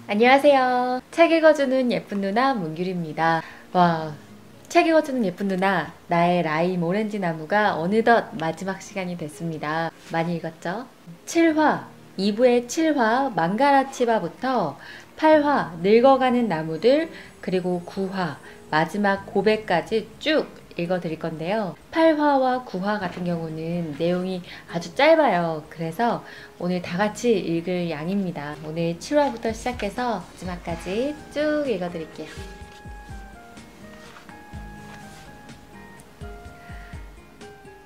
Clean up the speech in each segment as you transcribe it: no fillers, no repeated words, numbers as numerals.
안녕하세요. 책 읽어주는 예쁜 누나 문규리입니다. 와, 책 읽어주는 예쁜 누나, 나의 라임 오렌지 나무가 어느덧 마지막 시간이 됐습니다. 많이 읽었죠? 7화, 2부의 7화 망가라치바부터 8화 늙어가는 나무들, 그리고 9화 마지막 고백까지 쭉 읽어드릴 건데요. 8화와 9화 같은 경우는 내용이 아주 짧아요. 그래서 오늘 다 같이 읽을 양입니다. 오늘 7화부터 시작해서 마지막까지 쭉 읽어드릴게요.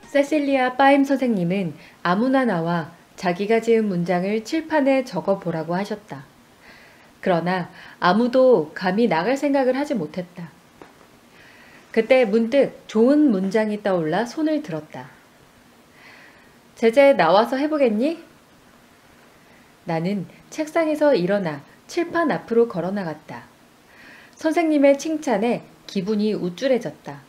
세실리아 빠임 선생님은 아무나 나와 자기가 지은 문장을 칠판에 적어보라고 하셨다. 그러나 아무도 감히 나갈 생각을 하지 못했다. 그때 문득 좋은 문장이 떠올라 손을 들었다. 제제 나와서 해보겠니? 나는 책상에서 일어나 칠판 앞으로 걸어 나갔다. 선생님의 칭찬에 기분이 우쭐해졌다.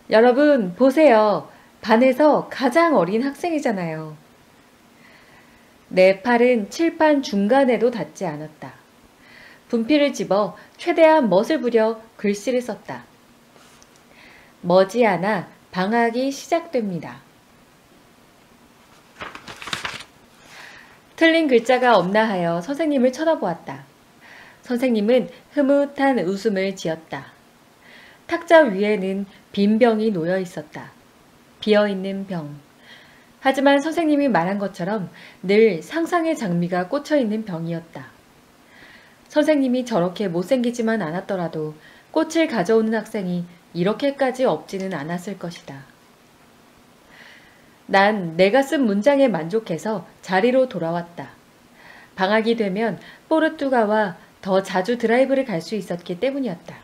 여러분 보세요. 반에서 가장 어린 학생이잖아요. 내 팔은 칠판 중간에도 닿지 않았다. 분필을 집어 최대한 멋을 부려 글씨를 썼다. 머지않아 방학이 시작됩니다. 틀린 글자가 없나 하여 선생님을 쳐다보았다. 선생님은 흐뭇한 웃음을 지었다. 탁자 위에는 빈 병이 놓여 있었다. 비어있는 병. 하지만 선생님이 말한 것처럼 늘 상상의 장미가 꽂혀있는 병이었다. 선생님이 저렇게 못생기지만 않았더라도 꽃을 가져오는 학생이 이렇게까지 없지는 않았을 것이다. 난 내가 쓴 문장에 만족해서 자리로 돌아왔다. 방학이 되면 포르투가와 더 자주 드라이브를 갈 수 있었기 때문이었다.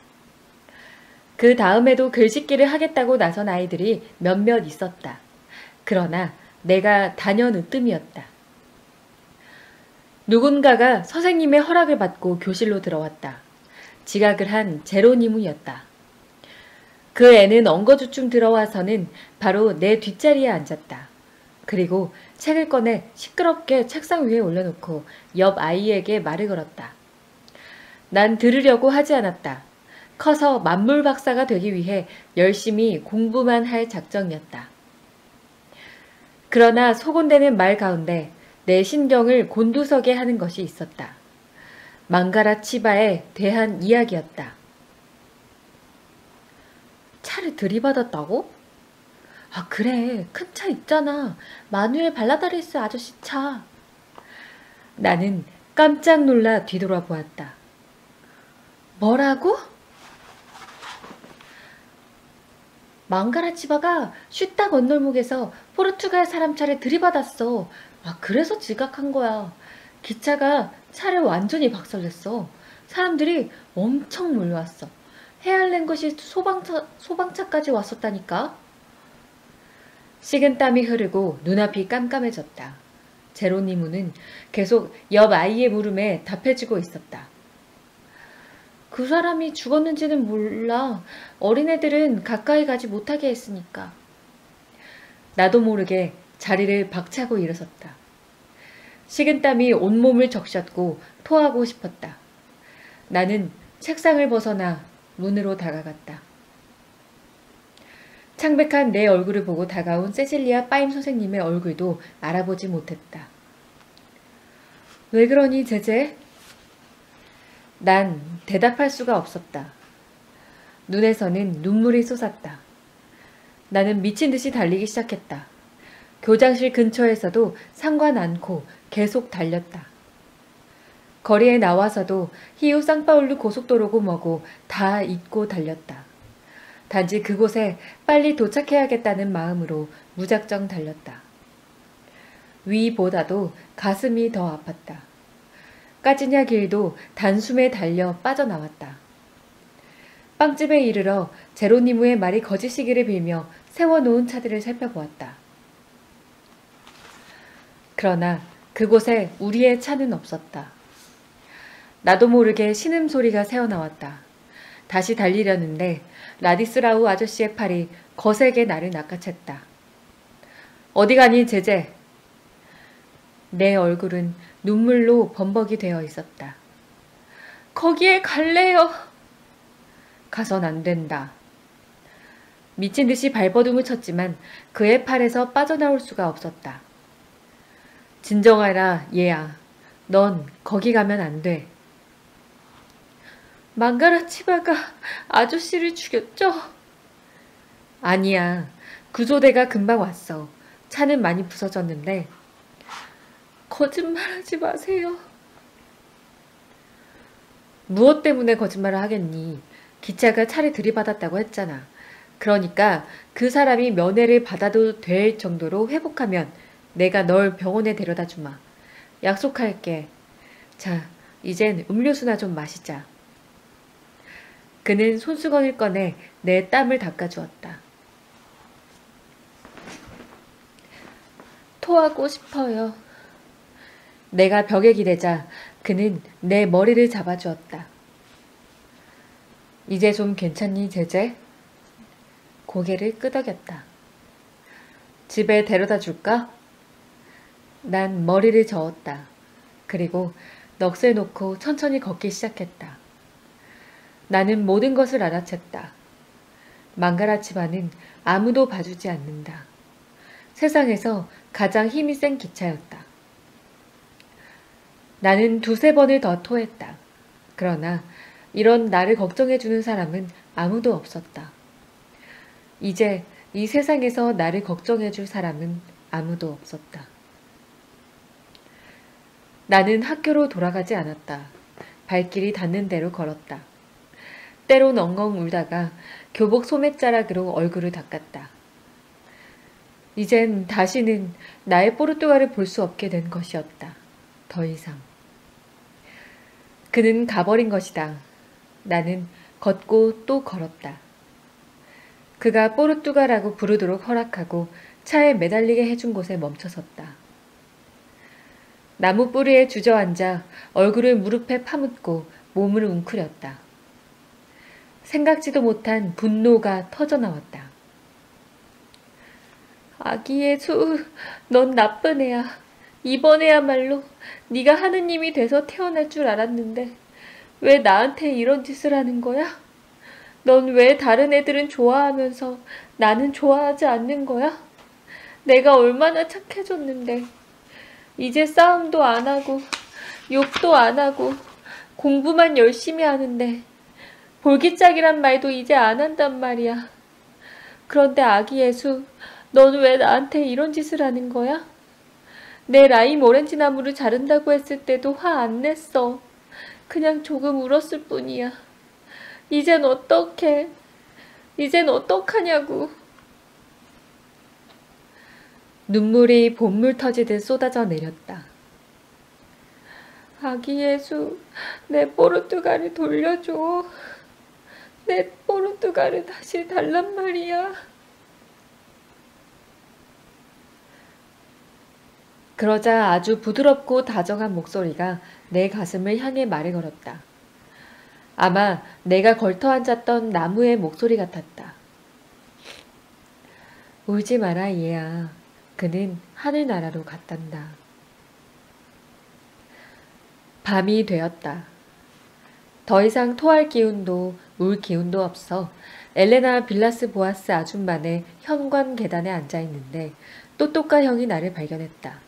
그 다음에도 글짓기를 하겠다고 나선 아이들이 몇몇 있었다. 그러나 내가 단연 으뜸이었다. 누군가가 선생님의 허락을 받고 교실로 들어왔다. 지각을 한 제로니무였다. 그 애는 엉거주춤 들어와서는 바로 내 뒷자리에 앉았다. 그리고 책을 꺼내 시끄럽게 책상 위에 올려놓고 옆 아이에게 말을 걸었다. 난 들으려고 하지 않았다. 커서 만물 박사가 되기 위해 열심히 공부만 할 작정이었다. 그러나 소곤대는 말 가운데 내 신경을 곤두서게 하는 것이 있었다. 망가라치바에 대한 이야기였다. 차를 들이받았다고? 아 그래, 큰 차 있잖아. 마누엘 발라다리스 아저씨 차. 나는 깜짝 놀라 뒤돌아보았다. 뭐라고? 망가라치바가 슈타 건널목에서 포르투갈 사람 차를 들이받았어. 아, 그래서 지각한 거야. 기차가 차를 완전히 박살냈어. 사람들이 엄청 몰려왔어. 헤알낸 것이 소방차까지 왔었다니까. 식은땀이 흐르고 눈앞이 깜깜해졌다. 제로니무는 계속 옆 아이의 물음에 답해주고 있었다. 그 사람이 죽었는지는 몰라. 어린애들은 가까이 가지 못하게 했으니까. 나도 모르게 자리를 박차고 일어섰다. 식은땀이 온몸을 적셨고 토하고 싶었다. 나는 책상을 벗어나 문으로 다가갔다. 창백한 내 얼굴을 보고 다가온 세실리아 빠임 선생님의 얼굴도 알아보지 못했다. 왜 그러니 제제? 난 대답할 수가 없었다. 눈에서는 눈물이 쏟았다. 나는 미친 듯이 달리기 시작했다. 교장실 근처에서도 상관 않고 계속 달렸다. 거리에 나와서도 히우 상파울루 고속도로고 뭐고 다 잊고 달렸다. 단지 그곳에 빨리 도착해야겠다는 마음으로 무작정 달렸다. 위보다도 가슴이 더 아팠다. 까지냐 길도 단숨에 달려 빠져나왔다. 빵집에 이르러 제로니무의 말이 거짓이기를 빌며 세워놓은 차들을 살펴보았다. 그러나 그곳에 우리의 차는 없었다. 나도 모르게 신음소리가 새어나왔다. 다시 달리려는데 라디스라우 아저씨의 팔이 거세게 나를 낚아챘다. 어디 가니 제제? 내 얼굴은 눈물로 범벅이 되어 있었다. 거기에 갈래요. 가선 안 된다. 미친 듯이 발버둥을 쳤지만 그의 팔에서 빠져나올 수가 없었다. 진정하라, 얘야. 넌 거기 가면 안 돼. 망가라치바가 아저씨를 죽였죠? 아니야. 구조대가 금방 왔어. 차는 많이 부서졌는데. 거짓말하지 마세요. 무엇 때문에 거짓말을 하겠니? 기차가 차를 들이받았다고 했잖아. 그러니까 그 사람이 면회를 받아도 될 정도로 회복하면 내가 널 병원에 데려다 주마. 약속할게. 자, 이젠 음료수나 좀 마시자. 그는 손수건을 꺼내 내 땀을 닦아주었다. 토하고 싶어요. 내가 벽에 기대자 그는 내 머리를 잡아주었다. 이제 좀 괜찮니, 제재? 고개를 끄덕였다. 집에 데려다 줄까? 난 머리를 저었다. 그리고 넋을 놓고 천천히 걷기 시작했다. 나는 모든 것을 알아챘다. 망가라치바는 아무도 봐주지 않는다. 세상에서 가장 힘이 센 기차였다. 나는 두세 번을 더 토했다. 그러나 이런 나를 걱정해주는 사람은 아무도 없었다. 이제 이 세상에서 나를 걱정해줄 사람은 아무도 없었다. 나는 학교로 돌아가지 않았다. 발길이 닿는 대로 걸었다. 때론 엉엉 울다가 교복 소매자락으로 얼굴을 닦았다. 이젠 다시는 나의 포르투갈을 볼 수 없게 된 것이었다. 더 이상. 그는 가버린 것이다. 나는 걷고 또 걸었다. 그가 포르투갈하고 부르도록 허락하고 차에 매달리게 해준 곳에 멈춰섰다. 나무 뿌리에 주저앉아 얼굴을 무릎에 파묻고 몸을 웅크렸다. 생각지도 못한 분노가 터져나왔다. 아기 예수, 넌 나쁜 애야. 이번에야말로 네가 하느님이 돼서 태어날 줄 알았는데 왜 나한테 이런 짓을 하는 거야? 넌 왜 다른 애들은 좋아하면서 나는 좋아하지 않는 거야? 내가 얼마나 착해졌는데. 이제 싸움도 안 하고 욕도 안 하고 공부만 열심히 하는데 볼기짝이란 말도 이제 안 한단 말이야. 그런데 아기 예수, 넌 왜 나한테 이런 짓을 하는 거야? 내 라임 오렌지 나무를 자른다고 했을 때도 화 안 냈어. 그냥 조금 울었을 뿐이야. 이젠 어떡해? 이젠 어떡하냐고. 눈물이 봇물 터지듯 쏟아져 내렸다. 아기 예수, 내 포르투갈을 돌려줘. 내 포르투갈을 다시 달란 말이야. 그러자 아주 부드럽고 다정한 목소리가 내 가슴을 향해 말을 걸었다. 아마 내가 걸터앉았던 나무의 목소리 같았다. 울지 마라, 얘야. 그는 하늘나라로 갔단다. 밤이 되었다. 더 이상 토할 기운도 울 기운도 없어 엘레나 빌라스 보아스 아줌마네 현관 계단에 앉아있는데 또또까 형이 나를 발견했다.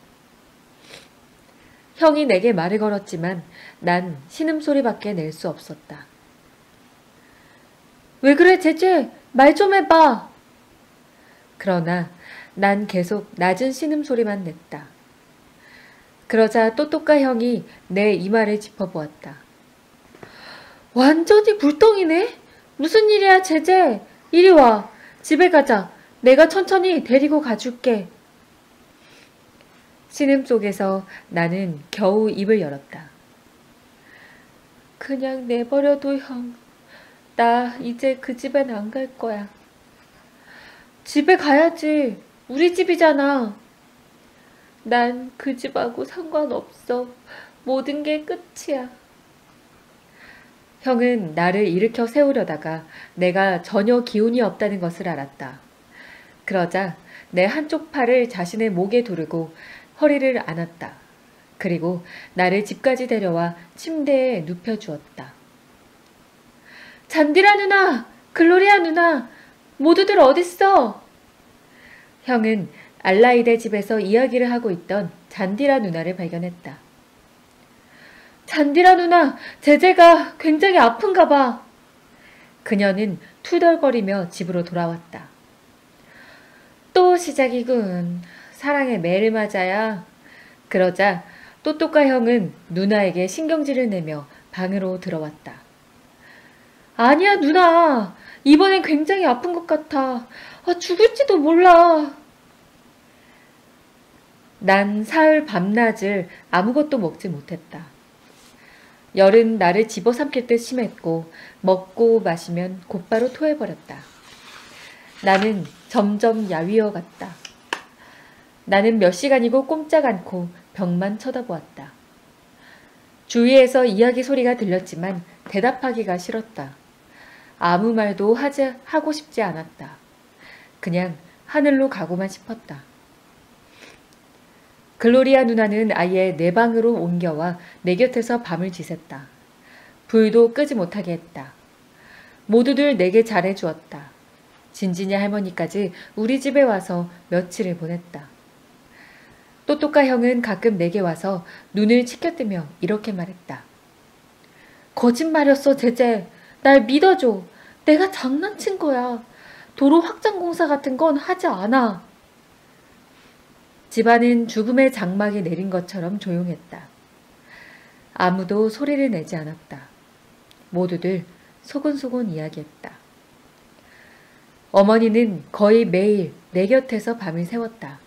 형이 내게 말을 걸었지만 난 신음소리밖에 낼 수 없었다. 왜 그래, 제재? 말 좀 해봐. 그러나 난 계속 낮은 신음소리만 냈다. 그러자 또또까 형이 내 이마를 짚어보았다. 완전히 불덩이네? 무슨 일이야, 제재? 이리 와. 집에 가자. 내가 천천히 데리고 가줄게. 신음 속에서 나는 겨우 입을 열었다. 그냥 내버려둬, 형. 나 이제 그 집엔 안 갈 거야. 집에 가야지. 우리 집이잖아. 난 그 집하고 상관없어. 모든 게 끝이야. 형은 나를 일으켜 세우려다가 내가 전혀 기운이 없다는 것을 알았다. 그러자 내 한쪽 팔을 자신의 목에 두르고 허리를 안았다. 그리고 나를 집까지 데려와 침대에 눕혀주었다. 잔디라 누나! 글로리아 누나! 모두들 어딨어? 형은 알라이데 집에서 이야기를 하고 있던 잔디라 누나를 발견했다. 잔디라 누나! 제재가 굉장히 아픈가 봐. 그녀는 투덜거리며 집으로 돌아왔다. 또 시작이군. 사랑의 매를 맞아야. 그러자 또또까 형은 누나에게 신경질을 내며 방으로 들어왔다. 아니야 누나. 이번엔 굉장히 아픈 것 같아. 죽을지도 몰라. 난 사흘 밤낮을 아무것도 먹지 못했다. 열은 나를 집어삼킬 듯 심했고 먹고 마시면 곧바로 토해버렸다. 나는 점점 야위어갔다. 나는 몇 시간이고 꼼짝 않고 벽만 쳐다보았다. 주위에서 이야기 소리가 들렸지만 대답하기가 싫었다. 아무 말도 하고 싶지 않았다. 그냥 하늘로 가고만 싶었다. 글로리아 누나는 아예 내 방으로 옮겨와 내 곁에서 밤을 지샜다. 불도 끄지 못하게 했다. 모두들 내게 잘해주었다. 진진이 할머니까지 우리 집에 와서 며칠을 보냈다. 또또까 형은 가끔 내게 와서 눈을 치켜뜨며 이렇게 말했다. 거짓말이었어 제재. 날 믿어줘. 내가 장난친 거야. 도로 확장 공사 같은 건 하지 않아. 집안은 죽음의 장막이 내린 것처럼 조용했다. 아무도 소리를 내지 않았다. 모두들 소곤소곤 이야기했다. 어머니는 거의 매일 내 곁에서 밤을 새웠다.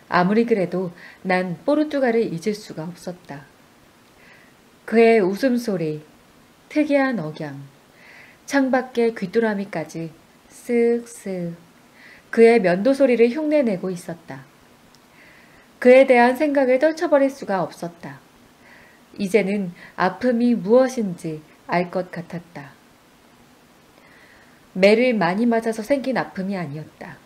아무리 그래도 난 뽀르투갈을 잊을 수가 없었다. 그의 웃음소리, 특이한 억양, 창밖의 귀뚜라미까지 쓱쓱 그의 면도 소리를 흉내내고 있었다. 그에 대한 생각을 떨쳐버릴 수가 없었다. 이제는 아픔이 무엇인지 알 것 같았다. 매를 많이 맞아서 생긴 아픔이 아니었다.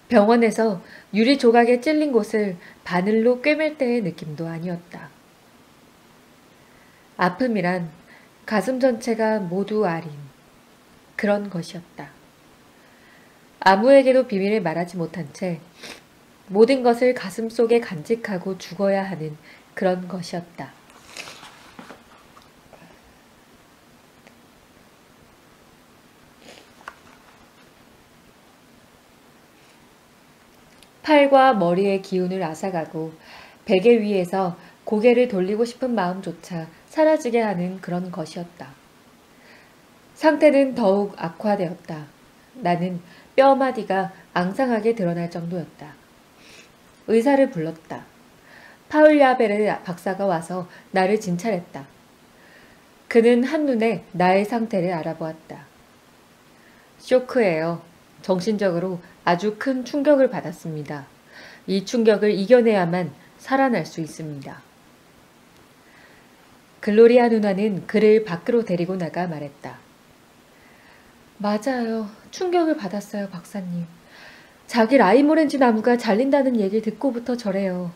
병원에서 유리 조각에 찔린 곳을 바늘로 꿰맬 때의 느낌도 아니었다. 아픔이란 가슴 전체가 모두 아린 그런 것이었다. 아무에게도 비밀을 말하지 못한 채 모든 것을 가슴 속에 간직하고 죽어야 하는 그런 것이었다. 팔과 머리의 기운을 앗아가고 베개 위에서 고개를 돌리고 싶은 마음조차 사라지게 하는 그런 것이었다. 상태는 더욱 악화되었다. 나는 뼈마디가 앙상하게 드러날 정도였다. 의사를 불렀다. 파울야베르 박사가 와서 나를 진찰했다. 그는 한눈에 나의 상태를 알아보았다. 쇼크예요. 정신적으로 아주 큰 충격을 받았습니다. 이 충격을 이겨내야만 살아날 수 있습니다. 글로리아 누나는 그를 밖으로 데리고 나가 말했다. 맞아요. 충격을 받았어요, 박사님. 자기 라임오렌지 나무가 잘린다는 얘기를 듣고부터 저래요.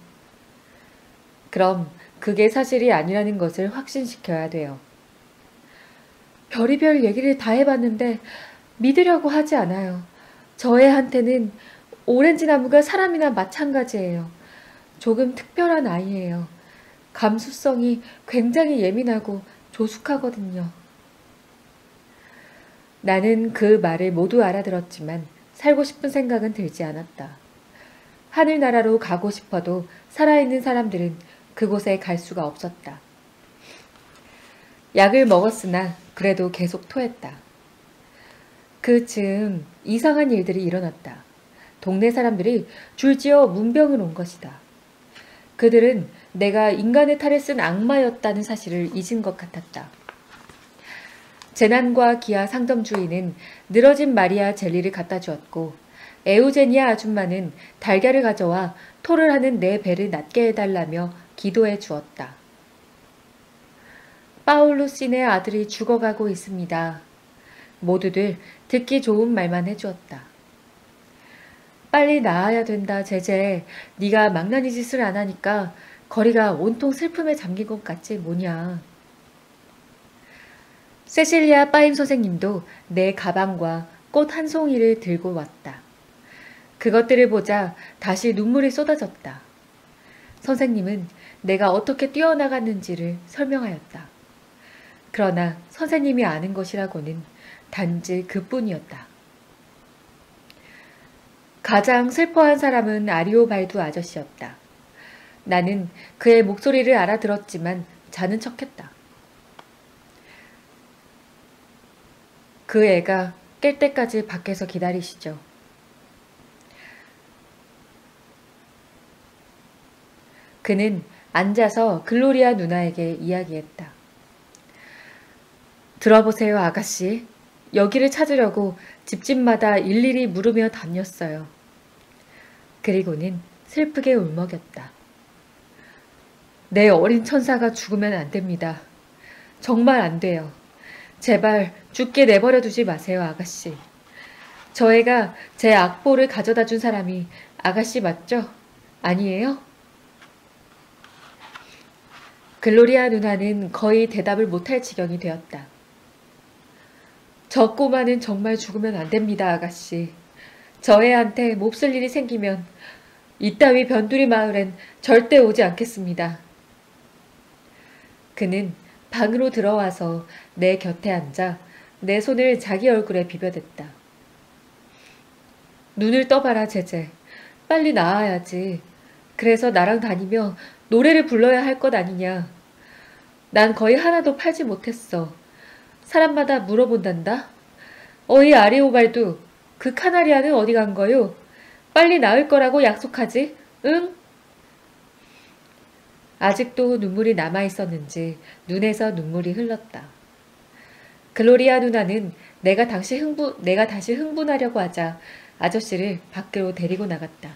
그럼 그게 사실이 아니라는 것을 확신시켜야 돼요. 별의별 얘기를 다 해봤는데 믿으려고 하지 않아요. 저의 한테는 오렌지 나무가 사람이나 마찬가지예요. 조금 특별한 아이예요. 감수성이 굉장히 예민하고 조숙하거든요. 나는 그 말을 모두 알아들었지만 살고 싶은 생각은 들지 않았다. 하늘나라로 가고 싶어도 살아있는 사람들은 그곳에 갈 수가 없었다. 약을 먹었으나 그래도 계속 토했다. 그 즈음 이상한 일들이 일어났다. 동네 사람들이 줄지어 문병을 온 것이다. 그들은 내가 인간의 탈을 쓴 악마였다는 사실을 잊은 것 같았다. 제난과 기아 상점 주인은 늘어진 마리아 젤리를 갖다 주었고 에우제니아 아줌마는 달걀을 가져와 토를 하는 내 배를 낫게 해달라며 기도해 주었다. 파울루신의 아들이 죽어가고 있습니다. 모두들 듣기 좋은 말만 해주었다. 빨리 나아야 된다, 제제. 네가 망나니 짓을 안 하니까 거리가 온통 슬픔에 잠긴 것 같지 뭐냐. 세실리아 빠임 선생님도 내 가방과 꽃 한 송이를 들고 왔다. 그것들을 보자 다시 눈물이 쏟아졌다. 선생님은 내가 어떻게 뛰어나갔는지를 설명하였다. 그러나 선생님이 아는 것이라고는 단지 그뿐이었다. 가장 슬퍼한 사람은 아리오발두 아저씨였다. 나는 그의 목소리를 알아들었지만 자는 척했다. 그 애가 깰 때까지 밖에서 기다리시죠. 그는 앉아서 글로리아 누나에게 이야기했다. 들어보세요, 아가씨. 여기를 찾으려고 집집마다 일일이 물으며 다녔어요. 그리고는 슬프게 울먹였다. 내 어린 천사가 죽으면 안 됩니다. 정말 안 돼요. 제발 죽게 내버려 두지 마세요, 아가씨. 저 애가 제 악보를 가져다 준 사람이 아가씨 맞죠? 아니에요? 글로리아 누나는 거의 대답을 못할 지경이 되었다. 저 꼬마는 정말 죽으면 안 됩니다, 아가씨. 저 애한테 몹쓸 일이 생기면 이따위 변두리 마을엔 절대 오지 않겠습니다. 그는 방으로 들어와서 내 곁에 앉아 내 손을 자기 얼굴에 비벼댔다. 눈을 떠봐라, 제제. 빨리 나아야지. 그래서 나랑 다니며 노래를 불러야 할 것 아니냐. 난 거의 하나도 팔지 못했어. 사람마다 물어본단다. 어이 아리오발두, 그 카나리아는 어디 간 거요? 빨리 나을 거라고 약속하지? 응? 아직도 눈물이 남아있었는지 눈에서 눈물이 흘렀다. 글로리아 누나는 내가 다시 흥분하려고 하자 아저씨를 밖으로 데리고 나갔다.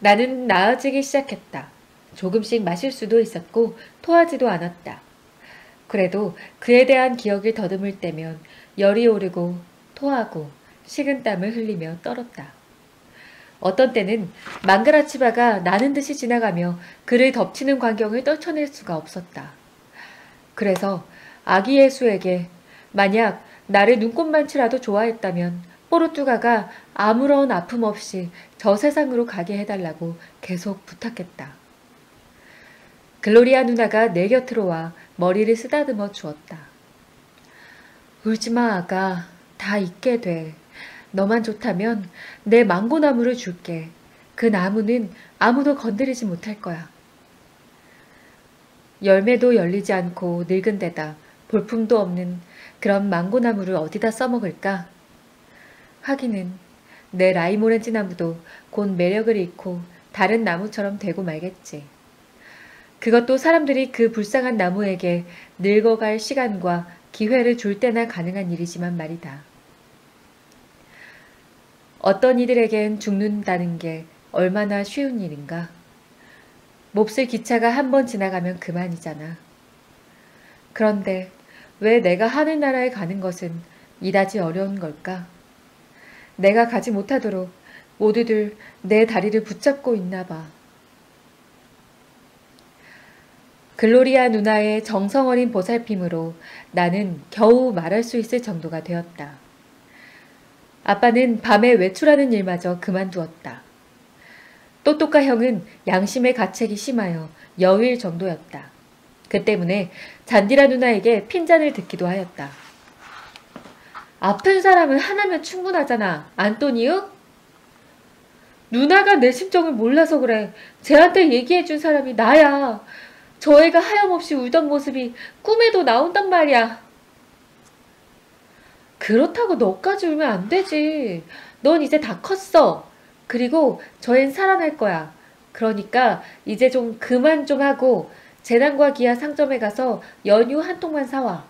나는 나아지기 시작했다. 조금씩 마실 수도 있었고 토하지도 않았다. 그래도 그에 대한 기억을 더듬을 때면 열이 오르고 토하고 식은땀을 흘리며 떨었다. 어떤 때는 망가라치바가 나는 듯이 지나가며 그를 덮치는 광경을 떨쳐낼 수가 없었다. 그래서 아기 예수에게 만약 나를 눈꽃만치라도 좋아했다면 뽀르뚜가가 아무런 아픔 없이 저 세상으로 가게 해달라고 계속 부탁했다. 글로리아 누나가 내 곁으로 와 머리를 쓰다듬어 주었다. 울지마 아가. 다 잊게 돼. 너만 좋다면 내 망고나무를 줄게. 그 나무는 아무도 건드리지 못할 거야. 열매도 열리지 않고 늙은 데다 볼품도 없는 그런 망고나무를 어디다 써먹을까? 하기는 내 라이모렌지 나무도 곧 매력을 잃고 다른 나무처럼 되고 말겠지. 그것도 사람들이 그 불쌍한 나무에게 늙어갈 시간과 기회를 줄 때나 가능한 일이지만 말이다. 어떤 이들에겐 죽는다는 게 얼마나 쉬운 일인가. 몹쓸 기차가 한 번 지나가면 그만이잖아. 그런데 왜 내가 하늘나라에 가는 것은 이다지 어려운 걸까? 내가 가지 못하도록 모두들 내 다리를 붙잡고 있나 봐. 글로리아 누나의 정성어린 보살핌으로 나는 겨우 말할 수 있을 정도가 되었다. 아빠는 밤에 외출하는 일마저 그만두었다. 또또까 형은 양심의 가책이 심하여 여일 정도였다. 그 때문에 잔디라 누나에게 핀잔을 듣기도 하였다. 아픈 사람은 하나면 충분하잖아, 안토니우? 누나가 내 심정을 몰라서 그래. 쟤한테 얘기해준 사람이 나야. 저 애가 하염없이 울던 모습이 꿈에도 나온단 말이야. 그렇다고 너까지 울면 안 되지. 넌 이제 다 컸어. 그리고 저 앤 살아날 거야. 그러니까 이제 좀 그만 좀 하고 재단과 기아 상점에 가서 연유 한 통만 사와.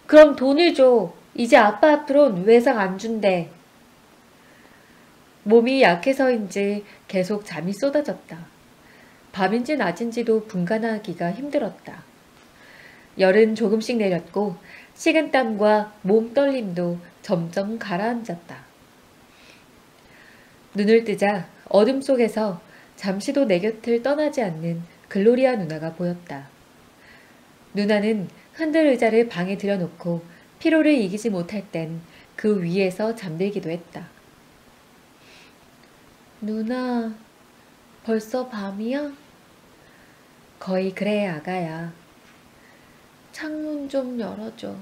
그럼 돈을 줘. 이제 아빠 앞으론 외상 안 준대. 몸이 약해서인지 계속 잠이 쏟아졌다. 밤인지 낮인지도 분간하기가 힘들었다. 열은 조금씩 내렸고 식은땀과 몸 떨림도 점점 가라앉았다. 눈을 뜨자 어둠 속에서 잠시도 내 곁을 떠나지 않는 글로리아 누나가 보였다. 누나는 흔들 의자를 방에 들여놓고 피로를 이기지 못할 땐 그 위에서 잠들기도 했다. 누나, 벌써 밤이야? 거의 그래, 아가야. 창문 좀 열어줘.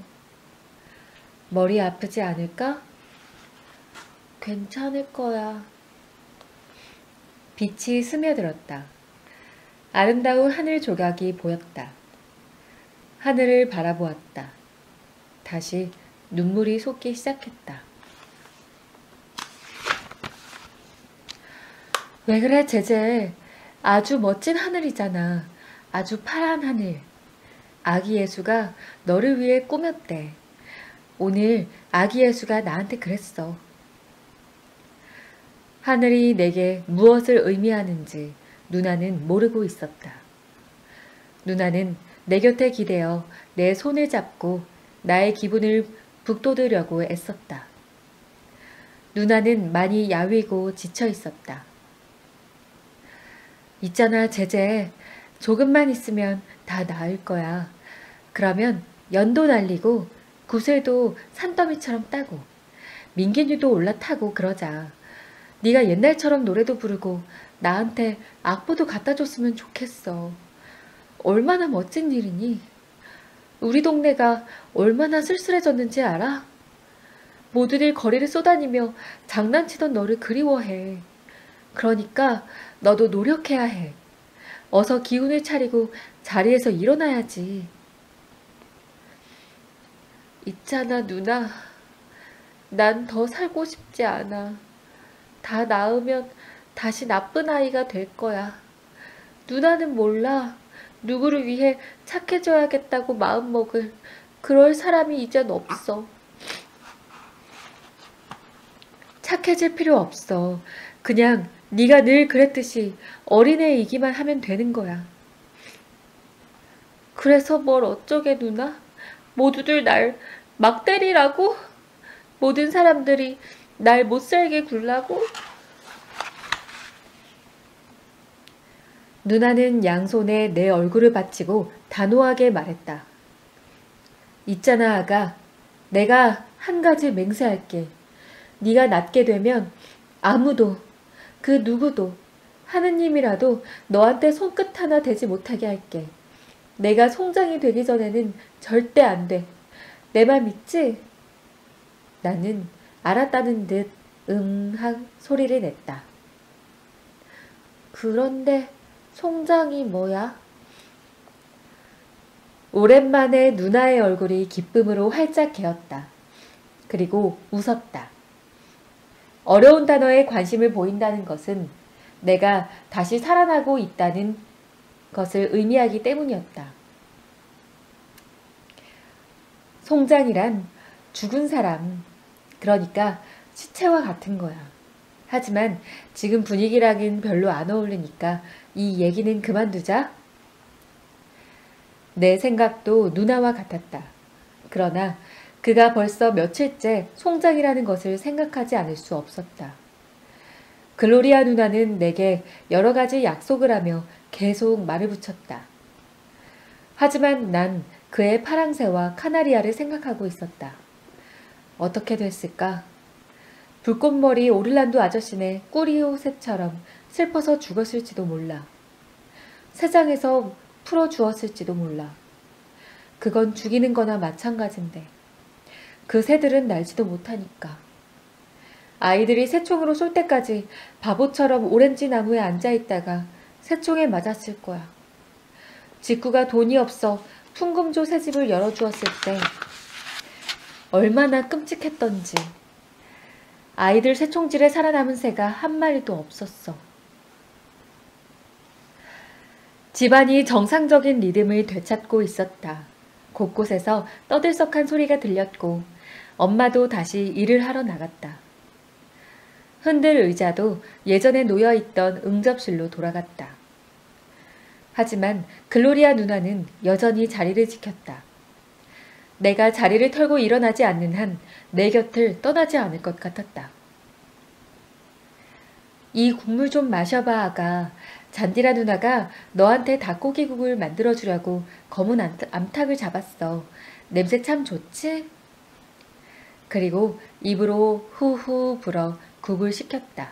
머리 아프지 않을까? 괜찮을 거야. 빛이 스며들었다. 아름다운 하늘 조각이 보였다. 하늘을 바라보았다. 다시 눈물이 솟기 시작했다. 왜 그래, 제재. 아주 멋진 하늘이잖아. 아주 파란 하늘. 아기 예수가 너를 위해 꾸몄대. 오늘 아기 예수가 나한테 그랬어. 하늘이 내게 무엇을 의미하는지 누나는 모르고 있었다. 누나는 내 곁에 기대어 내 손을 잡고 나의 기분을 북돋으려고 애썼다. 누나는 많이 야위고 지쳐 있었다. 있잖아, 제재. 조금만 있으면 다 나을 거야. 그러면 연도 날리고 구슬도 산더미처럼 따고 민기뉴도 올라타고 그러자. 네가 옛날처럼 노래도 부르고 나한테 악보도 갖다 줬으면 좋겠어. 얼마나 멋진 일이니? 우리 동네가 얼마나 쓸쓸해졌는지 알아? 모두들 거리를 쏘다니며 장난치던 너를 그리워해. 그러니까 너도 노력해야 해. 어서 기운을 차리고 자리에서 일어나야지. 있잖아, 누나. 난 더 살고 싶지 않아. 다 나으면 다시 나쁜 아이가 될 거야. 누나는 몰라. 누구를 위해 착해져야겠다고 마음먹을 그럴 사람이 이젠 없어. 착해질 필요 없어. 그냥 네가 늘 그랬듯이 어린애이기만 하면 되는 거야. 그래서 뭘 어쩌게, 누나? 모두들 날 막 때리라고? 모든 사람들이 날 못살게 굴라고? 누나는 양손에 내 얼굴을 받치고 단호하게 말했다. 있잖아, 아가. 내가 한 가지 맹세할게. 네가 낫게 되면 아무도, 그 누구도, 하느님이라도 너한테 손끝 하나 대지 못하게 할게. 내가 송장이 되기 전에는 절대 안 돼. 내 말 믿지? 나는 알았다는 듯 한 소리를 냈다. 그런데 송장이 뭐야? 오랜만에 누나의 얼굴이 기쁨으로 활짝 개었다. 그리고 웃었다. 어려운 단어에 관심을 보인다는 것은 내가 다시 살아나고 있다는 것을 의미하기 때문이었다. 송장이란 죽은 사람, 그러니까 시체와 같은 거야. 하지만 지금 분위기랑은 별로 안 어울리니까 이 얘기는 그만두자. 내 생각도 누나와 같았다. 그러나 그가 벌써 며칠째 송장이라는 것을 생각하지 않을 수 없었다. 글로리아 누나는 내게 여러 가지 약속을 하며 계속 말을 붙였다. 하지만 난 그의 파랑새와 카나리아를 생각하고 있었다. 어떻게 됐을까? 불꽃머리 오를란도 아저씨네 꾸리오 새처럼 슬퍼서 죽었을지도 몰라. 새장에서 풀어주었을지도 몰라. 그건 죽이는 거나 마찬가지인데 그 새들은 날지도 못하니까. 아이들이 새총으로 쏠 때까지 바보처럼 오렌지 나무에 앉아있다가 새총에 맞았을 거야. 직구가 돈이 없어 풍금조 새집을 열어주었을 때 얼마나 끔찍했던지. 아이들 새총질에 살아남은 새가 한 마리도 없었어. 집안이 정상적인 리듬을 되찾고 있었다. 곳곳에서 떠들썩한 소리가 들렸고 엄마도 다시 일을 하러 나갔다. 흔들 의자도 예전에 놓여있던 응접실로 돌아갔다. 하지만 글로리아 누나는 여전히 자리를 지켰다. 내가 자리를 털고 일어나지 않는 한 내 곁을 떠나지 않을 것 같았다. 이 국물 좀 마셔봐, 아가. 잔디라 누나가 너한테 닭고기국을 만들어주려고 검은 암탉을 잡았어. 냄새 참 좋지? 그리고 입으로 후후 불어 국을 식혔다.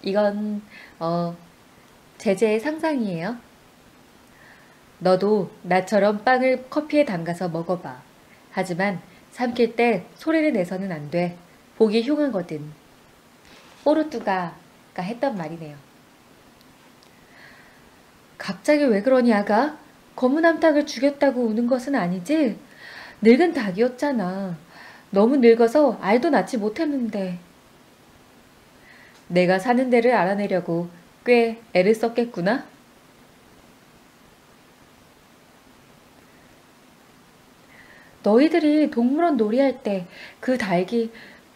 이건 제재의 상상이에요. 너도 나처럼 빵을 커피에 담가서 먹어봐. 하지만 삼킬 때 소리를 내서는 안 돼. 보기 흉하거든. 뽀르뚜가가 했던 말이네요. 갑자기 왜 그러니, 아가? 검은 암탉을 죽였다고 우는 것은 아니지? 늙은 닭이었잖아. 너무 늙어서 알도 낳지 못했는데. 내가 사는 데를 알아내려고 꽤 애를 썼겠구나? 너희들이 동물원 놀이할 때 그 닭이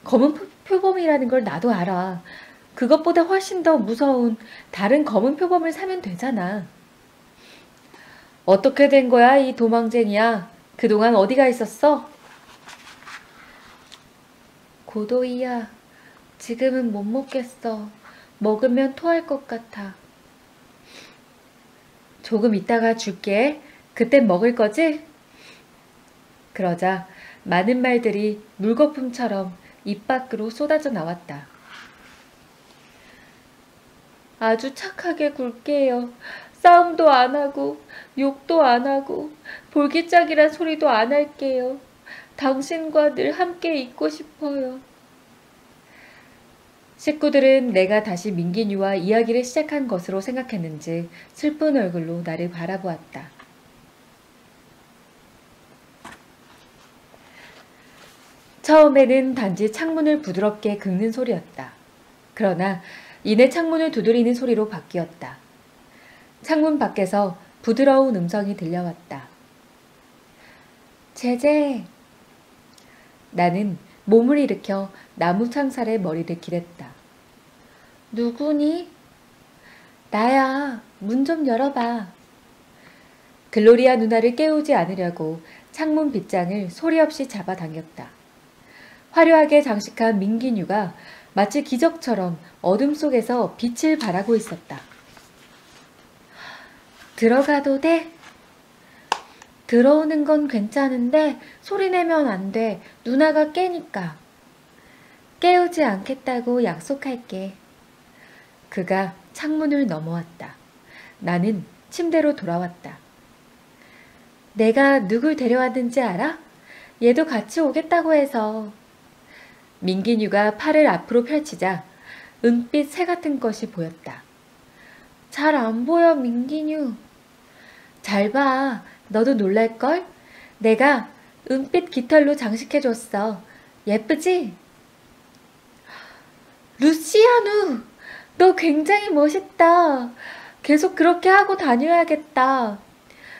검은 표범이라는 걸 나도 알아. 그것보다 훨씬 더 무서운 다른 검은 표범을 사면 되잖아. 어떻게 된 거야, 이 도망쟁이야? 그동안 어디가 있었어? 고도이야. 지금은 못 먹겠어. 먹으면 토할 것 같아. 조금 이따가 줄게. 그땐 먹을 거지? 그러자 많은 말들이 물거품처럼 입 밖으로 쏟아져 나왔다. 아주 착하게 굴게요. 싸움도 안 하고 욕도 안 하고 볼기짝이란 소리도 안 할게요. 당신과 늘 함께 있고 싶어요. 식구들은 내가 다시 민기뉴와 이야기를 시작한 것으로 생각했는지 슬픈 얼굴로 나를 바라보았다. 처음에는 단지 창문을 부드럽게 긁는 소리였다. 그러나 이내 창문을 두드리는 소리로 바뀌었다. 창문 밖에서 부드러운 음성이 들려왔다. 제제. 나는 몸을 일으켜 나무 창살에 머리를 기댔다. 누구니? 나야. 문 좀 열어봐. 글로리아 누나를 깨우지 않으려고 창문 빗장을 소리 없이 잡아당겼다. 화려하게 장식한 민기뉴가 마치 기적처럼 어둠 속에서 빛을 발하고 있었다. 들어가도 돼? 들어오는 건 괜찮은데 소리 내면 안 돼. 누나가 깨니까. 깨우지 않겠다고 약속할게. 그가 창문을 넘어왔다. 나는 침대로 돌아왔다. 내가 누굴 데려왔는지 알아? 얘도 같이 오겠다고 해서. 민기뉴가 팔을 앞으로 펼치자 은빛 새 같은 것이 보였다. 잘 안 보여, 민기뉴. 잘 봐. 너도 놀랄걸? 내가 은빛 깃털로 장식해줬어. 예쁘지? 루시아누! 너 굉장히 멋있다. 계속 그렇게 하고 다녀야겠다.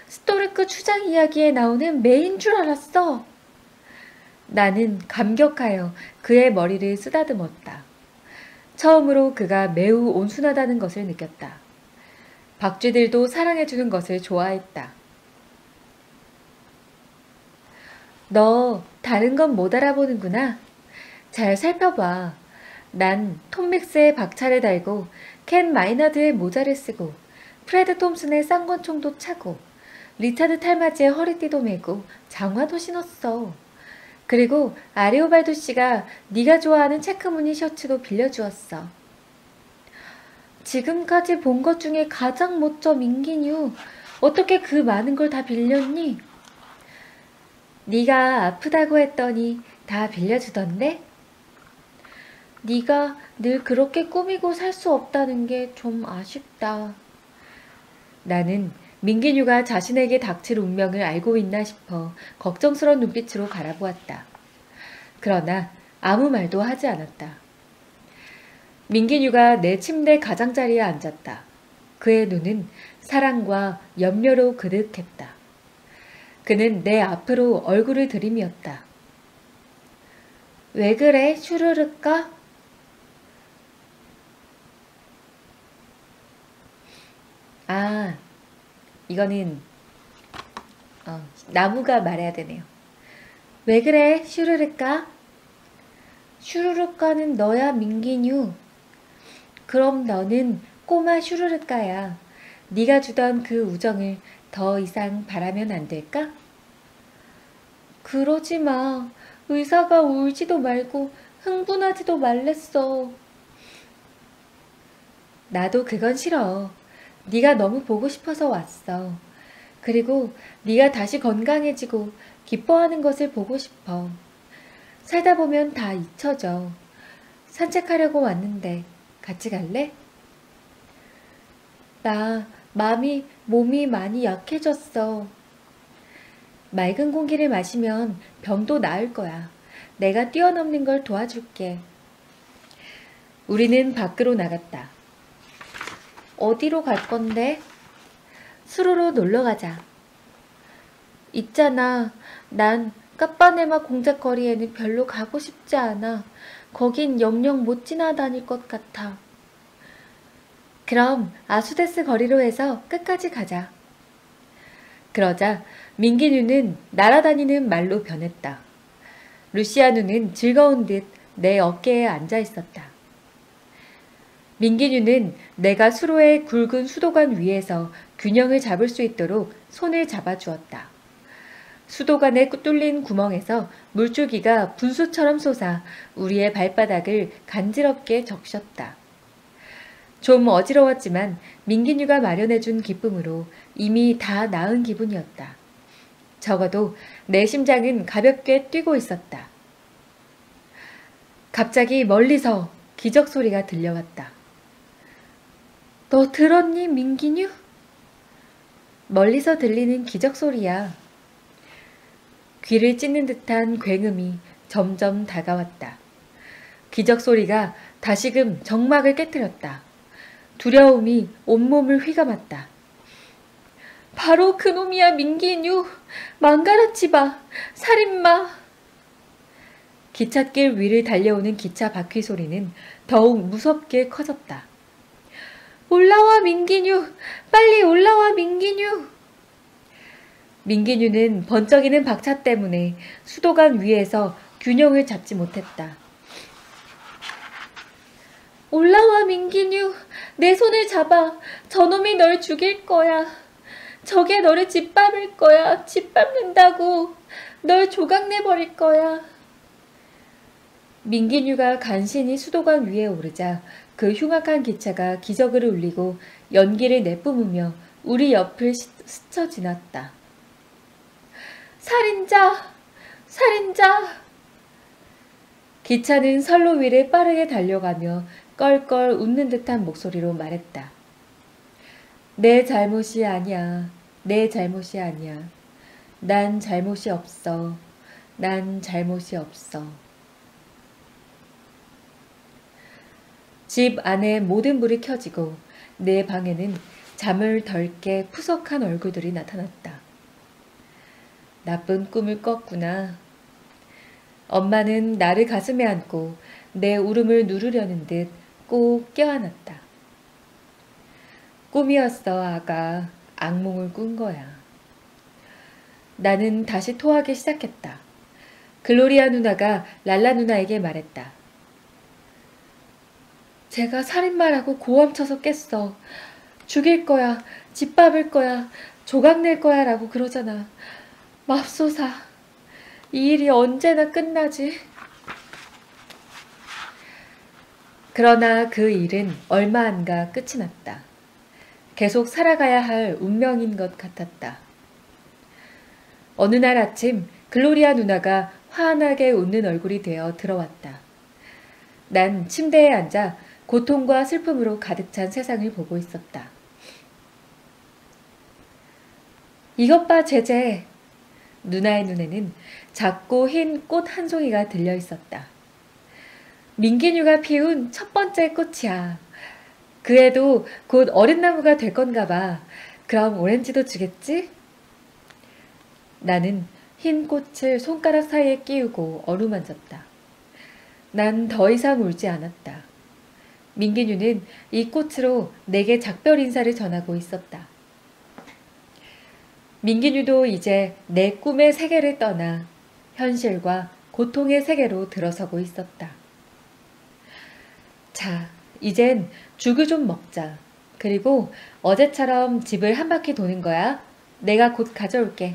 스토르크 추장 이야기에 나오는 메인 줄 알았어. 나는 감격하여 그의 머리를 쓰다듬었다. 처음으로 그가 매우 온순하다는 것을 느꼈다. 박쥐들도 사랑해주는 것을 좋아했다. 너 다른 건 못 알아보는구나. 잘 살펴봐. 난 톰 믹스의 박차를 달고 켄 마이너드의 모자를 쓰고 프레드 톰슨의 쌍권총도 차고 리차드 탈마지의 허리띠도 메고 장화도 신었어. 그리고 아리오발도 씨가 네가 좋아하는 체크무늬 셔츠도 빌려주었어. 지금까지 본 것 중에 가장 멋져, 민기뉴. 어떻게 그 많은 걸 다 빌렸니? 네가 아프다고 했더니 다 빌려주던데? 네가 늘 그렇게 꾸미고 살 수 없다는 게 좀 아쉽다. 나는 민기뉴가 자신에게 닥칠 운명을 알고 있나 싶어 걱정스러운 눈빛으로 바라보았다. 그러나 아무 말도 하지 않았다. 민기뉴가 내 침대 가장자리에 앉았다. 그의 눈은 사랑과 염려로 그득했다. 그는 내 앞으로 얼굴을 들이밀었다. 왜 그래, 슈르르까? 아, 이거는 나무가 말해야 되네요. 왜 그래, 슈르르까? 슈르르까는 너야, 민기뉴. 그럼 너는 꼬마 슈르르까야. 네가 주던 그 우정을 더 이상 바라면 안 될까? 그러지 마. 의사가 울지도 말고 흥분하지도 말랬어. 나도 그건 싫어. 네가 너무 보고 싶어서 왔어. 그리고 네가 다시 건강해지고 기뻐하는 것을 보고 싶어. 살다 보면 다 잊혀져. 산책하려고 왔는데 같이 갈래? 나 몸이 많이 약해졌어. 맑은 공기를 마시면 병도 나을 거야. 내가 뛰어넘는 걸 도와줄게. 우리는 밖으로 나갔다. 어디로 갈 건데? 수로로 놀러 가자. 있잖아. 난 까빠네마 공작거리에는 별로 가고 싶지 않아. 거긴 영영 못 지나다닐 것 같아. 그럼 아수데스 거리로 해서 끝까지 가자. 그러자 민기뉴는 날아다니는 말로 변했다. 루시아누는 즐거운 듯 내 어깨에 앉아 있었다. 민기뉴는 내가 수로의 굵은 수도관 위에서 균형을 잡을 수 있도록 손을 잡아주었다. 수도관에 뚫린 구멍에서 물줄기가 분수처럼 솟아 우리의 발바닥을 간지럽게 적셨다. 좀 어지러웠지만 민기뉴가 마련해준 기쁨으로 이미 다 나은 기분이었다. 적어도 내 심장은 가볍게 뛰고 있었다. 갑자기 멀리서 기적 소리가 들려왔다. 너 들었니, 민기뉴? 멀리서 들리는 기적 소리야. 귀를 찢는 듯한 굉음이 점점 다가왔다. 기적 소리가 다시금 정막을 깨뜨렸다. 두려움이 온몸을 휘감았다. 바로 그놈이야, 민기뉴. 망가라치바, 살인마. 기찻길 위를 달려오는 기차 바퀴 소리는 더욱 무섭게 커졌다. 올라와, 민기뉴. 빨리 올라와, 민기뉴. 민기뉴는 번쩍이는 박차 때문에 수도관 위에서 균형을 잡지 못했다. 올라와, 민기뉴. 내 손을 잡아. 저놈이 널 죽일 거야. 저게 너를 짓밟을 거야. 짓밟는다고. 널 조각내버릴 거야. 민기뉴가 간신히 수도관 위에 오르자 그 흉악한 기차가 기저귀를 울리고 연기를 내뿜으며 우리 옆을 스쳐 지났다. 살인자! 살인자! 기차는 선로 위를 빠르게 달려가며 껄껄 웃는 듯한 목소리로 말했다. 내 잘못이 아니야. 내 잘못이 아니야. 난 잘못이 없어. 난 잘못이 없어. 집 안에 모든 불이 켜지고 내 방에는 잠을 덜 깨 푸석한 얼굴들이 나타났다. 나쁜 꿈을 꿨구나. 엄마는 나를 가슴에 안고 내 울음을 누르려는 듯 꼭 껴안았다. 꿈이었어, 아가. 악몽을 꾼 거야. 나는 다시 토하기 시작했다. 글로리아 누나가 랄라 누나에게 말했다. 제가 살인마라고 고함쳐서 깼어. 죽일 거야, 짓밟을 거야, 조각낼 거야 라고 그러잖아. 맙소사, 이 일이 언제나 끝나지. 그러나 그 일은 얼마 안 가 끝이 났다. 계속 살아가야 할 운명인 것 같았다. 어느 날 아침 글로리아 누나가 환하게 웃는 얼굴이 되어 들어왔다. 난 침대에 앉아 고통과 슬픔으로 가득 찬 세상을 보고 있었다. 이것 봐, 제제. 누나의 눈에는 작고 흰 꽃 한 송이가 들려 있었다. 민기뉴가 피운 첫 번째 꽃이야. 그 애도 곧 어른 나무가 될 건가 봐. 그럼 오렌지도 주겠지? 나는 흰 꽃을 손가락 사이에 끼우고 어루만졌다. 난 더 이상 울지 않았다. 민기뉴는 이 꽃으로 내게 작별 인사를 전하고 있었다. 민기뉴도 이제 내 꿈의 세계를 떠나 현실과 고통의 세계로 들어서고 있었다. 자, 이젠 죽을 좀 먹자. 그리고 어제처럼 집을 한 바퀴 도는 거야. 내가 곧 가져올게.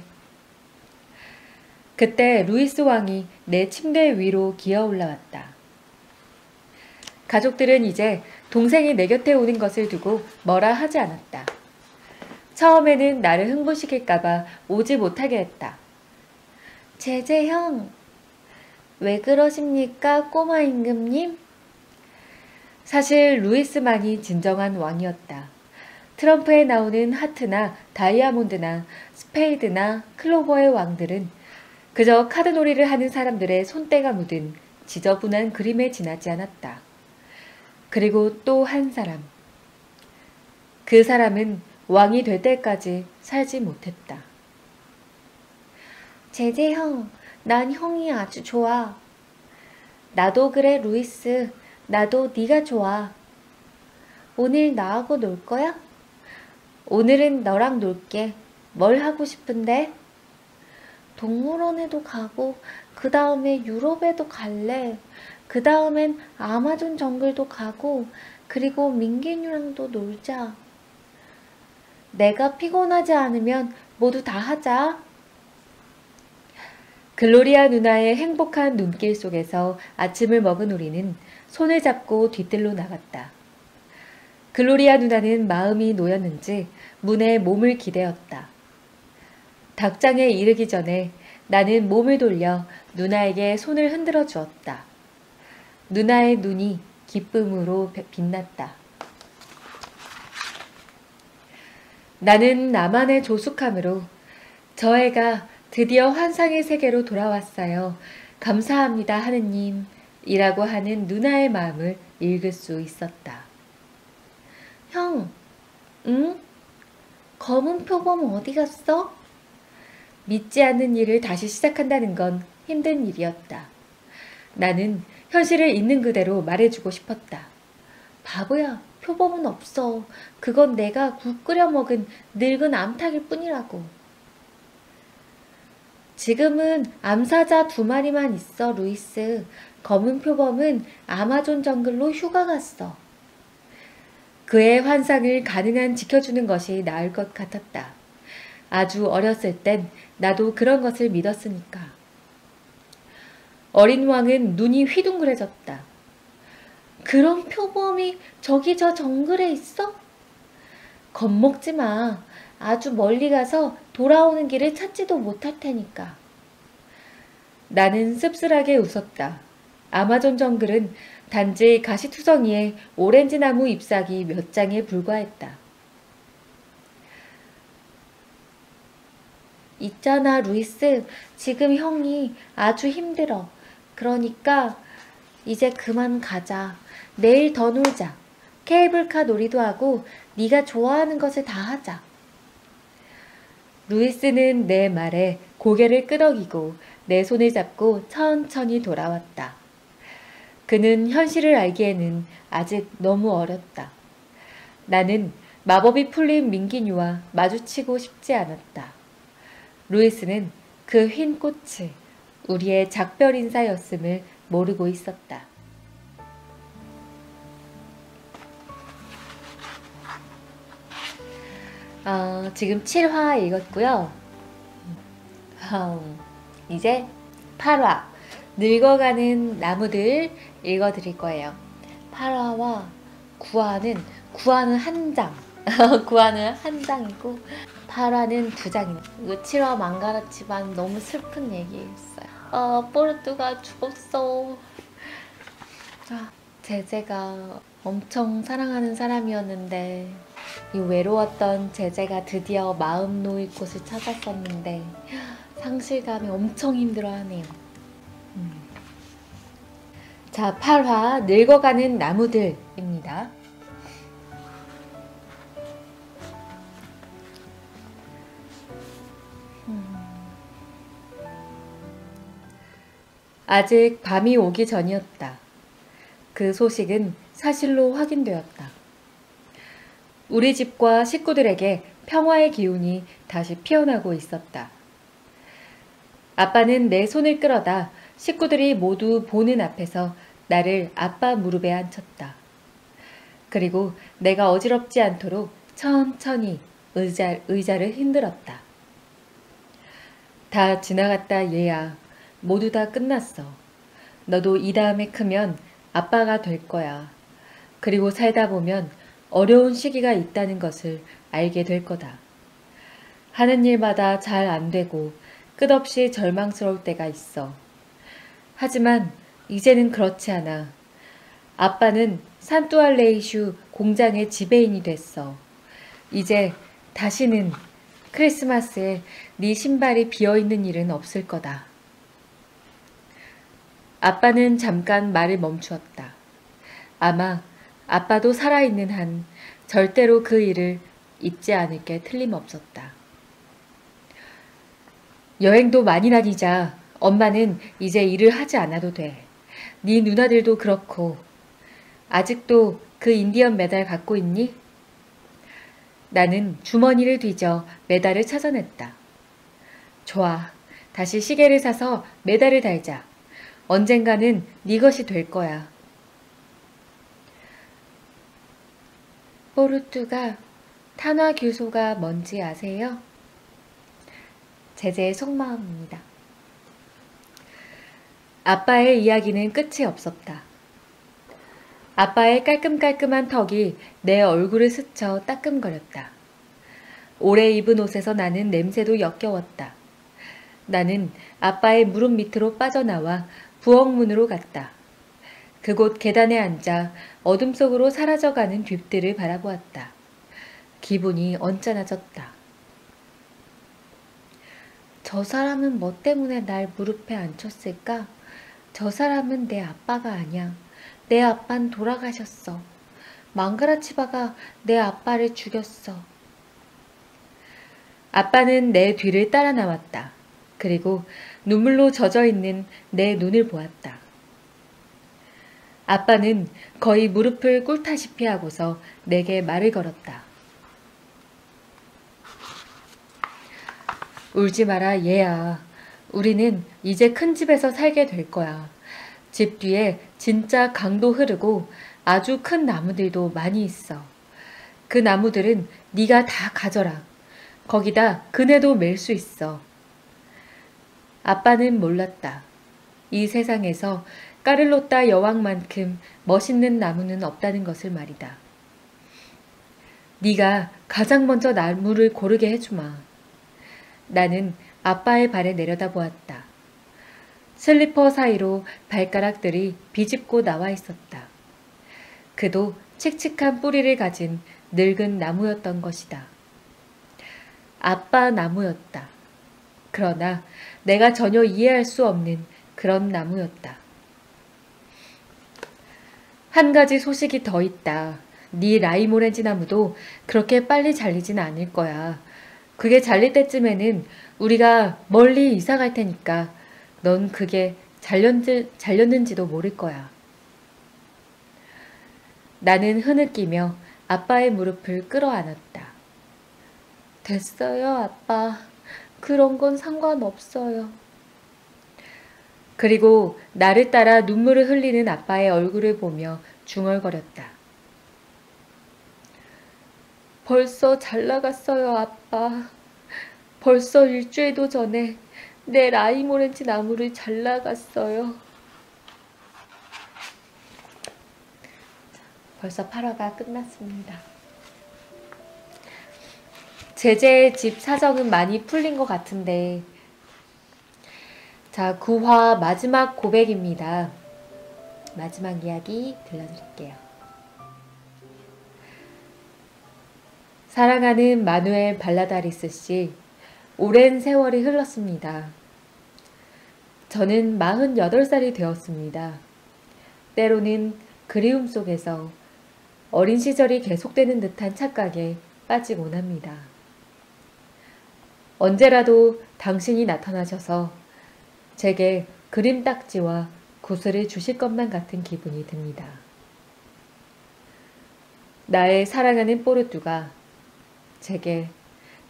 그때 루이스 왕이 내 침대 위로 기어 올라왔다. 가족들은 이제 동생이 내 곁에 오는 것을 두고 뭐라 하지 않았다. 처음에는 나를 흥분시킬까봐 오지 못하게 했다. 제제 형, 왜 그러십니까, 꼬마 임금님? 사실 루이스만이 진정한 왕이었다. 트럼프에 나오는 하트나 다이아몬드나 스페이드나 클로버의 왕들은 그저 카드놀이를 하는 사람들의 손때가 묻은 지저분한 그림에 지나지 않았다. 그리고 또 한 사람. 그 사람은 왕이 될 때까지 살지 못했다. 제제 형, 난 형이 아주 좋아. 나도 그래, 루이스. 나도 네가 좋아. 오늘 나하고 놀 거야? 오늘은 너랑 놀게. 뭘 하고 싶은데? 동물원에도 가고 그 다음에 유럽에도 갈래. 그 다음엔 아마존 정글도 가고 그리고 민기뉴랑도 놀자. 내가 피곤하지 않으면 모두 다 하자. 글로리아 누나의 행복한 눈길 속에서 아침을 먹은 우리는 손을 잡고 뒤뜰로 나갔다. 글로리아 누나는 마음이 놓였는지 문에 몸을 기대었다. 닭장에 이르기 전에 나는 몸을 돌려 누나에게 손을 흔들어 주었다. 누나의 눈이 기쁨으로 빛났다. 나는 나만의 조숙함으로 저 애가 드디어 환상의 세계로 돌아왔어요. 감사합니다, 하느님. 이라고 하는 누나의 마음을 읽을 수 있었다. 형, 응? 검은 표범 어디 갔어? 믿지 않는 일을 다시 시작한다는 건 힘든 일이었다. 나는 현실을 있는 그대로 말해주고 싶었다. 바보야, 표범은 없어. 그건 내가 국 끓여 먹은 늙은 암탉일 뿐이라고. 지금은 암사자 2마리만 있어, 루이스. 검은 표범은 아마존 정글로 휴가 갔어. 그의 환상을 가능한 지켜주는 것이 나을 것 같았다. 아주 어렸을 땐 나도 그런 것을 믿었으니까. 어린 왕은 눈이 휘둥그레졌다. 그런 표범이 저기 저 정글에 있어? 겁먹지 마. 아주 멀리 가서 돌아오는 길을 찾지도 못할 테니까. 나는 씁쓸하게 웃었다. 아마존 정글은 단지 가시투성이에 오렌지 나무 잎사귀 몇 장에 불과했다. 있잖아, 루이스. 지금 형이 아주 힘들어. 그러니까 이제 그만 가자. 내일 더 놀자. 케이블카 놀이도 하고 네가 좋아하는 것을 다 하자. 루이스는 내 말에 고개를 끄덕이고 내 손을 잡고 천천히 돌아왔다. 그는 현실을 알기에는 아직 너무 어렸다. 나는 마법이 풀린 민기뉴와 마주치고 싶지 않았다. 루이스는 그 흰 꽃이 우리의 작별 인사였음을 모르고 있었다. 지금 7화 읽었고요. 이제 8화 늙어가는 나무들 읽어드릴 거예요. 8화와 9화는 한 장. 9화는 한 장이고 8화는 2장이네. 이거 7화 망가졌지만 너무 슬픈 얘기였어요. 뽀르뚜가 죽었어. 제제가 엄청 사랑하는 사람이었는데 이 외로웠던 제제가 드디어 마음 놓일 곳을 찾았었는데 상실감이 엄청 힘들어하네요. 자, 8화 늙어가는 나무들입니다. 아직 밤이 오기 전이었다. 그 소식은 사실로 확인되었다. 우리 집과 식구들에게 평화의 기운이 다시 피어나고 있었다. 아빠는 내 손을 끌어다 식구들이 모두 보는 앞에서 나를 아빠 무릎에 앉혔다. 그리고 내가 어지럽지 않도록 천천히 의자를 흔들었다. 다 지나갔다 얘야. 모두 다 끝났어. 너도 이 다음에 크면 아빠가 될 거야. 그리고 살다 보면 어려운 시기가 있다는 것을 알게 될 거다. 하는 일마다 잘 안 되고 끝없이 절망스러울 때가 있어. 하지만 이제는 그렇지 않아. 아빠는 산뚜알레이슈 공장의 지배인이 됐어. 이제 다시는 크리스마스에 네 신발이 비어있는 일은 없을 거다. 아빠는 잠깐 말을 멈추었다. 아마 아빠도 살아있는 한 절대로 그 일을 잊지 않을 게 틀림없었다. 여행도 많이 다니자. 엄마는 이제 일을 하지 않아도 돼. 네 누나들도 그렇고. 아직도 그 인디언 메달 갖고 있니? 나는 주머니를 뒤져 메달을 찾아냈다. 좋아. 다시 시계를 사서 메달을 달자. 언젠가는 네 것이 될 거야. 포르투가 탄화 규소가 뭔지 아세요? 제제의 속마음입니다. 아빠의 이야기는 끝이 없었다. 아빠의 깔끔깔끔한 턱이 내 얼굴을 스쳐 따끔거렸다. 오래 입은 옷에서 나는 냄새도 역겨웠다. 나는 아빠의 무릎 밑으로 빠져나와 부엌문으로 갔다. 그곳 계단에 앉아 어둠 속으로 사라져가는 뒷들을 바라보았다. 기분이 언짢아졌다. 저 사람은 뭐 때문에 날 무릎에 앉혔을까? 저 사람은 내 아빠가 아니야. 내 아빠는 돌아가셨어. 망가라치바가 내 아빠를 죽였어. 아빠는 내 뒤를 따라 나왔다. 그리고 눈물로 젖어있는 내 눈을 보았다. 아빠는 거의 무릎을 꿇다시피 하고서 내게 말을 걸었다. 울지 마라 얘야. 우리는 이제 큰 집에서 살게 될 거야. 집 뒤에 진짜 강도 흐르고 아주 큰 나무들도 많이 있어. 그 나무들은 네가 다 가져라. 거기다 그네도 맬 수 있어. 아빠는 몰랐다. 이 세상에서 까를로따 여왕만큼 멋있는 나무는 없다는 것을 말이다. 네가 가장 먼저 나무를 고르게 해주마. 나는 아빠의 발에 내려다보았다. 슬리퍼 사이로 발가락들이 비집고 나와 있었다. 그도 칙칙한 뿌리를 가진 늙은 나무였던 것이다. 아빠 나무였다. 그러나 내가 전혀 이해할 수 없는 그런 나무였다. 한 가지 소식이 더 있다. 네 라이모렌지 나무도 그렇게 빨리 잘리진 않을 거야. 그게 잘릴 때쯤에는 우리가 멀리 이사 갈 테니까 넌 그게 잘렸는지도 모를 거야. 나는 흐느끼며 아빠의 무릎을 끌어안았다. 됐어요, 아빠. 그런 건 상관없어요. 그리고 나를 따라 눈물을 흘리는 아빠의 얼굴을 보며 중얼거렸다. 벌써 잘 나갔어요, 아빠. 벌써 일주일도 전에 내 라이모렌지 나무를 잘 나갔어요. 벌써 8화가 끝났습니다. 제제의 집 사정은 많이 풀린 것 같은데, 자, 9화 마지막 고백입니다. 마지막 이야기 들려드릴게요. 사랑하는 마누엘 발라다리스 씨, 오랜 세월이 흘렀습니다. 저는 48살이 되었습니다. 때로는 그리움 속에서 어린 시절이 계속되는 듯한 착각에 빠지곤 합니다. 언제라도 당신이 나타나셔서 제게 그림 딱지와 구슬을 주실 것만 같은 기분이 듭니다. 나의 사랑하는 뽀르뚜가 제게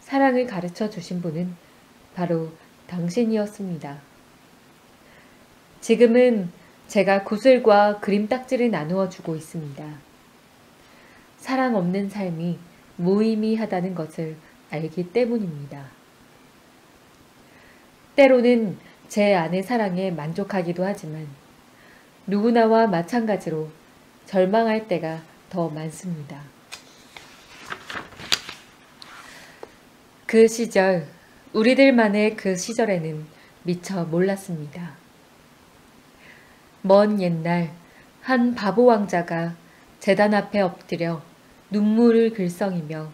사랑을 가르쳐 주신 분은 바로 당신이었습니다. 지금은 제가 구슬과 그림 딱지를 나누어 주고 있습니다. 사랑 없는 삶이 무의미하다는 것을 알기 때문입니다. 때로는 제 아내 사랑에 만족하기도 하지만 누구나와 마찬가지로 절망할 때가 더 많습니다. 그 시절, 우리들만의 그 시절에는 미처 몰랐습니다. 먼 옛날 한 바보 왕자가 제단 앞에 엎드려 눈물을 글썽이며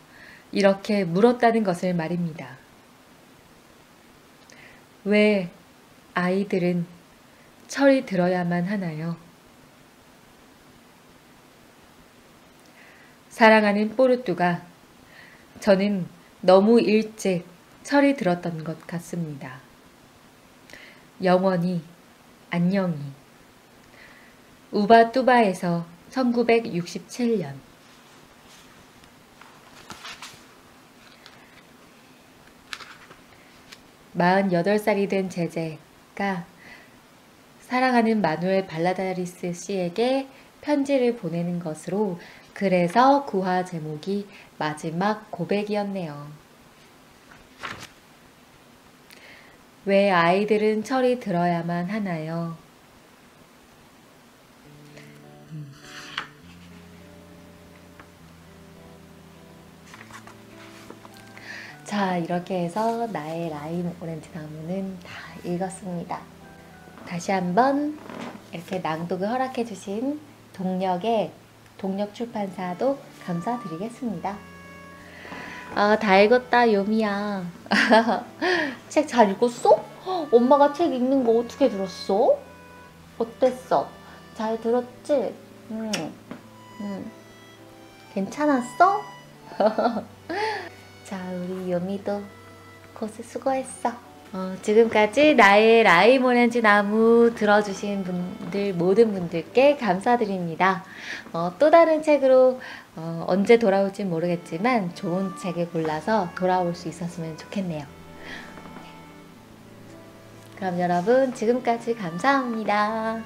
이렇게 물었다는 것을 말입니다. 왜 아이들은 철이 들어야만 하나요? 사랑하는 뽀르뚜가, 저는 너무 일찍 철이 들었던 것 같습니다. 영원히 안녕히. 우바뚜바에서 1967년. (48) 살이 된 제제가 사랑하는 마누엘 발라다리스 씨에게 편지를 보내는 것으로, 그래서 구화 제목이 마지막 고백이었네요. 왜 아이들은 철이 들어야만 하나요? 자, 이렇게 해서 나의 라임 오렌지 나무는 다 읽었습니다. 다시 한번 이렇게 낭독을 허락해주신 동력출판사도 감사드리겠습니다. 다 읽었다, 요미야. 책 잘 읽었어? 엄마가 책 읽는 거 어떻게 들었어? 어땠어? 잘 들었지? 괜찮았어? 자, 우리 요미도 고생 수고했어. 지금까지 나의 라임 오렌지 나무 들어주신 분들, 모든 분들께 감사드립니다. 또 다른 책으로 언제 돌아올지 모르겠지만 좋은 책을 골라서 돌아올 수 있었으면 좋겠네요. 그럼 여러분, 지금까지 감사합니다.